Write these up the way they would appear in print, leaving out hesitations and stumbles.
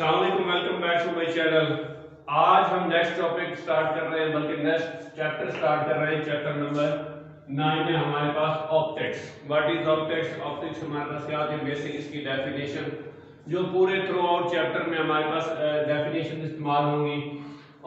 अस्सलाम वालेकुम, welcome back to my channel. आज हम नेक्स्ट टॉपिक स्टार्ट कर रहे हैं, बल्कि नेक्स्ट चैप्टर स्टार्ट कर रहे हैं। चैप्टर नंबर 9 में हमारे पास optics. What is optics? Optics हमारे पास क्या होती है, बेसिक इसकी डेफिनेशन, जो पूरे थ्रू आउट चैप्टर में हमारे पास डेफिनेशन इस्तेमाल होंगी।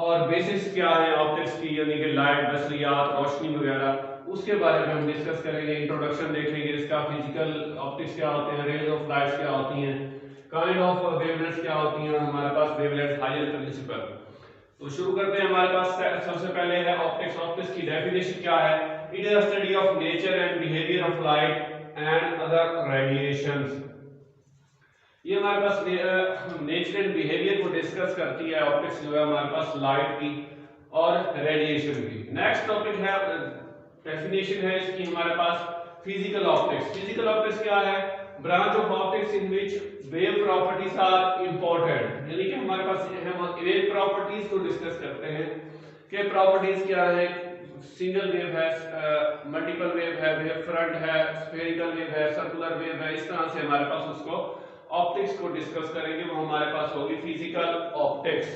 और बेसिक्स क्या है ऑप्टिक्स की, यानी कि लाइट, बसरियात, रोशनी वगैरह, उसके बारे में हम डिस्कस करेंगे। इंट्रोडक्शन देखेंगे इसका, फिजिकल ऑप्टिक्स क्या होते हैं, रेज ऑफ लाइट्स क्या होती हैं, काइंड ऑफ वेवलेंथ्स क्या होती हैं, और हमारे पास वेवलेंथ हायर प्रिंसिपल। तो शुरू करते हैं। हमारे पास सबसे पहले है ऑप्टिक्स। ऑप्टिक्स की डेफिनेशन क्या है? It is a study of nature and behaviour of light and other radiations. ये हमारे पास नेचर एंड बिहेवियर को डिस्कस करती है ऑप्टिक्स, जो है हमारे पास लाइट की और रेडिएशन की। नेक्स्ट टॉपिक है, डेफिनेशन है इसकी हमारे पास फिजिकल ऑप्टिक्स। फिजिकल ऑप्टिक्स क्या है? Branch of optics in which wave properties are important. यानी कि हमारे पास हम वेव प्रॉपर्टीज को डिस्कस करते हैं कि प्रॉपर्टीज क्या है। सिंगल वेव है, मल्टीपल वेव है, वेव फ्रंट है, स्फेरिकल वेव है, सर्कुलर वेव है। इस तरह से हमारे पास उसको ऑप्टिक्स को डिस्कस करेंगे, वो हमारे पास होगी फिजिकल ऑप्टिक्स।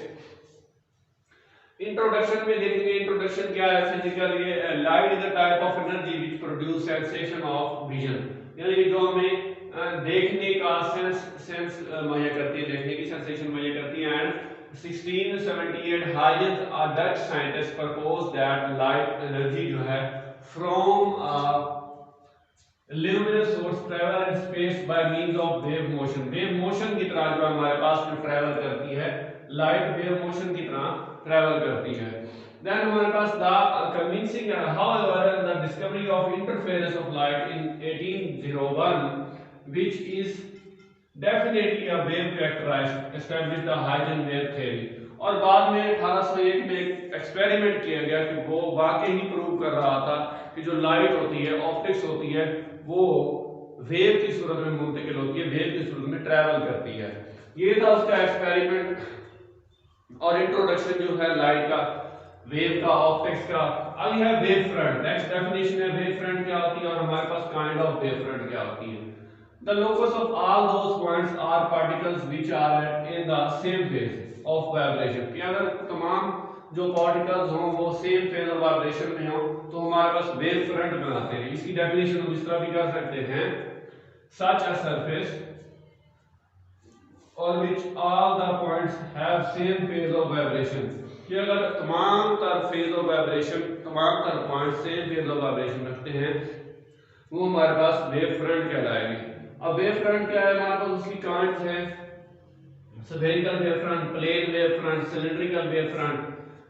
इंट्रोडक्शन में देखेंगे, इंट्रोडक्शन क्या है फिजिकल। ये light is a type of energy which produce sensation of vision. यानी कि जो हमें देखने का सेंस मुहैया करती है, देखने की सेंसेशन मुहैया करती है। And 1678 Huygens a Dutch scientist propose that light energy जो है from luminous source travel in space by means of wave motion। wave motion की तरह जो हमारे पास में ट्रैवल करती है, लाइट वेव मोशन की तरह ट्रैवल करती है। देन हमारे पास the convincing however the discovery of interference of light in 1801 which is definitely a wave characterized established the Huygens wave theory। और बाद में 1801 में एक एक्सपेरिमेंट किया गया कि वो वाकई ही प्रूव कर रहा था कि जो लाइट होती है, ऑप्टिक्स होती है, वो वेव की सूरत में मुंतकिल होती है, वेव की सूरत में ट्रैवल करती है। ये था उसका एक्सपेरिमेंट और इंट्रोडक्शन जो है लाइट का, वेव का, ऑप्टिक्स का। आगे है वेव फ्रंट। नेक्स्ट डेफिनेशन है वेव फ्रंट क्या होती है और हमारे पास काइंड ऑफ वेव फ्रंट क्या होती है। The locus of all those points are particles which are in the same phase of vibration। कि अगर तमाम जो पार्टिकल्स हों वो सेम फेज ऑफ वाइब्रेशन में हो तो हमारे पास वेव फ्रंट बनाते हैं। इसकी डेफिनेशन हम इस तरह भी कर सकते हैं, such a surface on which all the points have same phase of vibration। कि अगर तमाम तर फेज ऑफ वाइब्रेशन, तमाम तर point same phase of vibration रखते हैं, वो हमारे पास वेव फ्रंट कहलाएगी। अब वेव फ्रंट क्या है? हमारे पास उसकी काइंड्स हैं, spherical wave front, plane wave front, cylindrical wave front.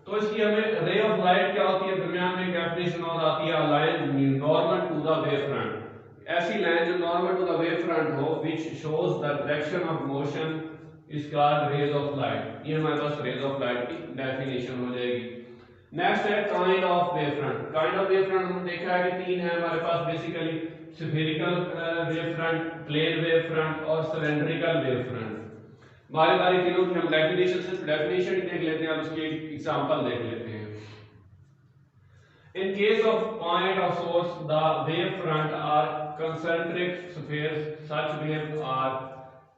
तो इसकी हमें रे ऑफ लाइट क्या होती है, दरमियान में डेफिनेशन और आती है, line normal to the wave front. ऐसी लाइन जो normal to the wave front हो which shows the direction of motion is called rays of light. ये हमारे पास रेज ऑफ लाइट की डेफिनेशन हो जाएगी। नेक्स्ट है kind of wave front. Kind of wave front हमने देखा है कि तीन है हमारे पास basically, spherical wave front, plane wave front और सिलेंड्रिकल वेव फ्रंट। बारी बारी तीनों की हम डेफिनेशन ही देख लेते हैं और उसकी एग्जांपल देख लेते हैं। In case of point of source, the wave front are concentric spheres, such waves are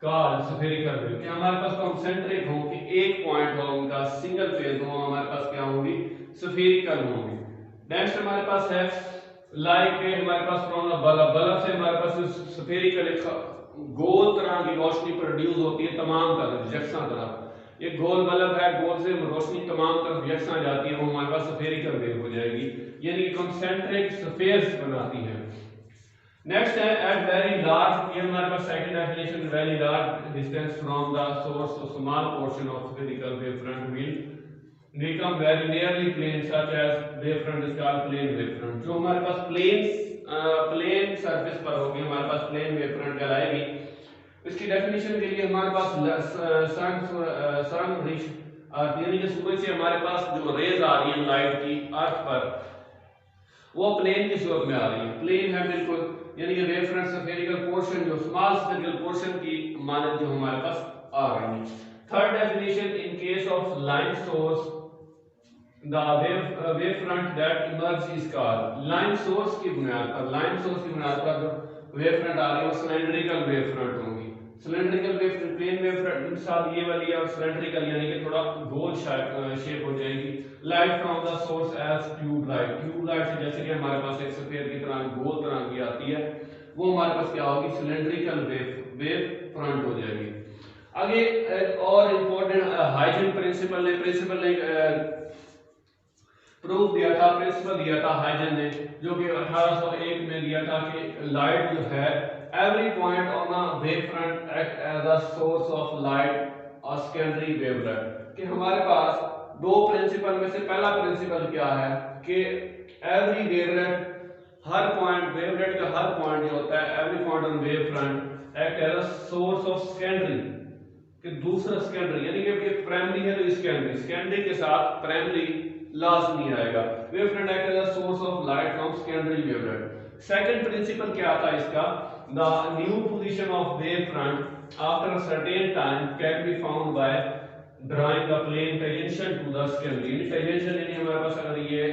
called spherical wave। कि हमारे पास concentric हो, कि एक पॉइंट हो उनका सिंगल फेज हो, हमारे पास क्या होंगी, स्फेरिकल होंगी। नेक्स्ट हमारे पास है लाइक हमारे पास फ्रॉम बल्ब। बल्ब से हमारे पास स्फेरिकल गोल तरह की रोशनी प्रोड्यूस होती है, तमाम तरफ यकसा तरफ। ये गोल बल्ब है, गोल से रोशनी तमाम तरफ यकसा जाती है, वो हमारे पास स्फेरिकल वेव हो जाएगी, यानी कि कंसेंट्रिक स्फेयर्स बनाती है। नेक्स्ट है एट वेरी लार्ज। ये हमारे पास second definition, very large distance from the source, a small portion of spherical wave front will become very nearly plane such as wave front is called plane wave front। जो हमारे पास plane surface पर होगी, हमारे पास plane wave front कहलाएगी। इसकी definition के लिए हमारे पास सन रिच यानी कि सूरज से हमारे पास जो रेज आ रही है लाइट की अर्थ पर, वो प्लेन की सूरत में आ रही है, प्लेन है बिल्कुल, यानी कि वेव फ्रंट स्फेरिकल पोर्शन, जो स्मॉल स्फेरिकल पोर्शन की मानद जो हमारे पास आ रही है। Third definition, in case of line source the wave front that emerges is called। Line source की बुनियाद पर, लाइन सोर्स की बुनियाद पर जो वेव फ्रंट आ रही है वो सिलेंड्रिकल वेव फ्रंट होगी। Cylindrical wave plane wave front के साथ ये वाली और सिलेंड्रिकल यानी कि थोड़ा गोल शेप हो जाएगी। Light from the source as tube light से जैसे कि हमारे पास एक सफेद की तरह गोल तरह की आती है, वो हमारे पास क्या होगी, सिलेंड्रिकल वेव फ्रंट हो जाएगी। आगे और इंपॉर्टेंट हाइजन प्रिंसिपल ने प्रूफ दिया था, प्रिंसिपल दिया था हाइजन ने, जो कि 1801 में दिया था कि लाइट जो है every point on a wavefront act as a source of light or secondary wavelet। कि हमारे पास दो प्रिंसिपल में से पहला प्रिंसिपल क्या है कि एवरी वेवलेट, हर पॉइंट वेवलेट का हर पॉइंट जो होता है every point on wave front act as a source of secondary, कि दूसरा सेकेंडरी यानी कि ये प्राइमरी है तो सेकेंडरी के साथ प्राइमरी लाजमी आएगा। Wave front act as a source of light from secondary wavelet. Second principle क्या आता है इसका, the new position of wavefront after a certain time can be found by drawing a plane tangential to the secondary। tangential यानी हमारे पास अगर ये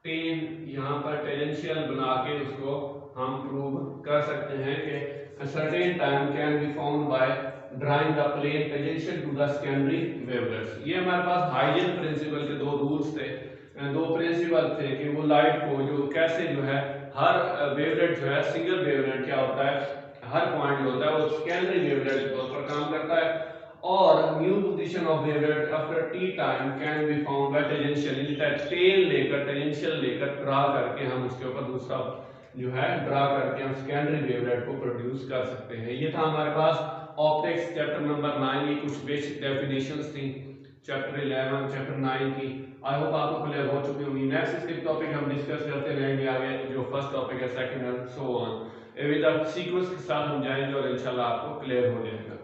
pen यहाँ पर टेंजेंशियल बना के उसको हम प्रूव कर सकते हैं कि a certain time can be found by drawing the plane tangential to the secondary wavelets। ये हमारे पास हाइजन प्रिंसिपल के दो रूल्स थे, दो प्रिंसिपल थे कि वो लाइट को जो कैसे जो है हर वेवलेट जो है सिंगल वेवलेट क्या होता है, हर पॉइंट जो होता है वो सेकेंडरी वेवलेट के तौर पर काम करता है, और new position of wavelet after T time can be found by tangential, टेल लेकर टेंजेंशियल लेकर ड्रा करके हम उसके ऊपर दूसरा जो है ड्रा करके हम सेकेंडरी वेवलेट को प्रोड्यूस कर सकते हैं। ये था हमारे पास ऑप्टिक्स चैप्टर नंबर 9 की कुछ बेसिक डेफिनेशंस थी चैप्टर 11 चैप्टर 9 की। आई होप आपको क्लियर हो चुकी होगी। नेक्स्ट इसके टॉपिक हम डिस्कस करते रहेंगे आगे, जो फर्स्ट टॉपिक है, second and so on, with the sequence के साथ हम जाएंगे और इंशाल्लाह आपको क्लियर हो जाएगा।